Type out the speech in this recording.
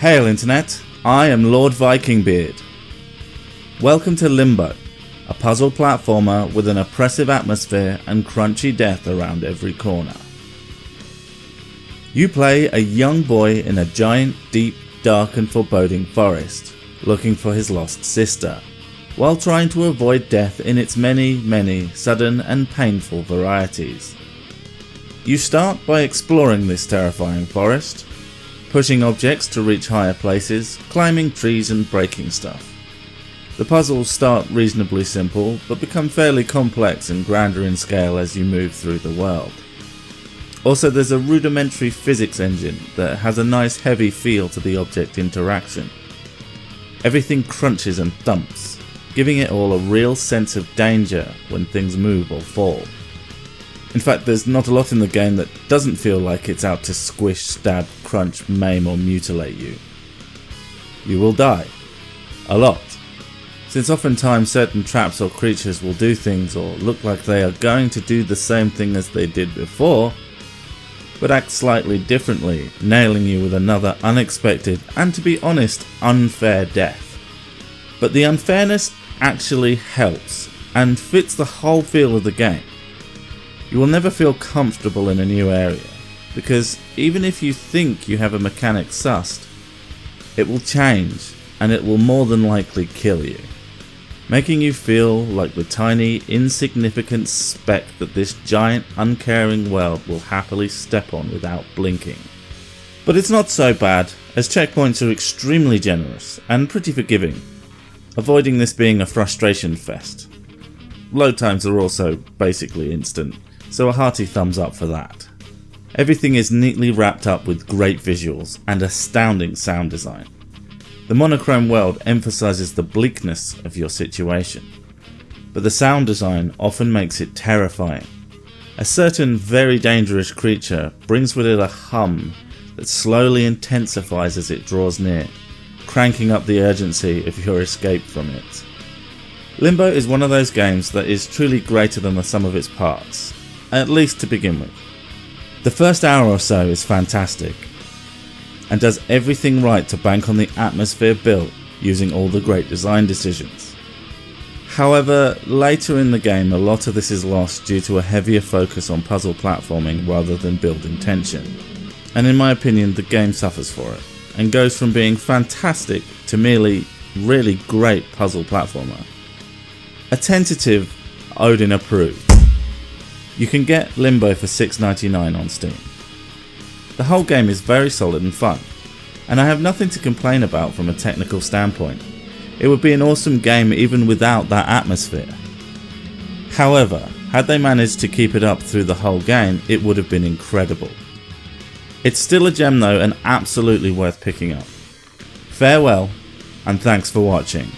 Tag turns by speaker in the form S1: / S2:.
S1: Hail Internet, I am Lord VikingBeard. Welcome to LIMBO, a puzzle platformer with an oppressive atmosphere and crunchy death around every corner. You play a young boy in a giant, deep, dark and foreboding forest, looking for his lost sister, while trying to avoid death in its many sudden and painful varieties. You start by exploring this terrifying forest, pushing objects to reach higher places, climbing trees and breaking stuff. The puzzles start reasonably simple, but become fairly complex and grander in scale as you move through the world. Also, there's a rudimentary physics engine that has a nice heavy feel to the object interaction. Everything crunches and thumps, giving it all a real sense of danger when things move or fall. In fact, there's not a lot in the game that doesn't feel like it's out to squish, stab, crunch, maim or mutilate you. You will die. A lot. Since oftentimes certain traps or creatures will do things or look like they are going to do the same thing as they did before, but act slightly differently, nailing you with another unexpected and, to be honest, unfair death. But the unfairness actually helps and fits the whole feel of the game. You will never feel comfortable in a new area, because even if you think you have a mechanic sussed, it will change and it will more than likely kill you, making you feel like the tiny, insignificant speck that this giant, uncaring world will happily step on without blinking. But it's not so bad, as checkpoints are extremely generous and pretty forgiving, avoiding this being a frustration fest. Load times are also basically instant, so a hearty thumbs up for that. Everything is neatly wrapped up with great visuals and astounding sound design. The monochrome world emphasises the bleakness of your situation, but the sound design often makes it terrifying. A certain very dangerous creature brings with it a hum that slowly intensifies as it draws near, cranking up the urgency of your escape from it. Limbo is one of those games that is truly greater than the sum of its parts, at least to begin with. The first hour or so is fantastic, and does everything right to bank on the atmosphere built using all the great design decisions. However, later in the game a lot of this is lost due to a heavier focus on puzzle platforming rather than building tension, and in my opinion the game suffers for it, and goes from being fantastic to merely really great puzzle platformer. A tentative Odin approved. You can get Limbo for $6.99 on Steam. The whole game is very solid and fun, and I have nothing to complain about from a technical standpoint. It would be an awesome game even without that atmosphere. However, had they managed to keep it up through the whole game, it would have been incredible. It's still a gem though, and absolutely worth picking up. Farewell, and thanks for watching.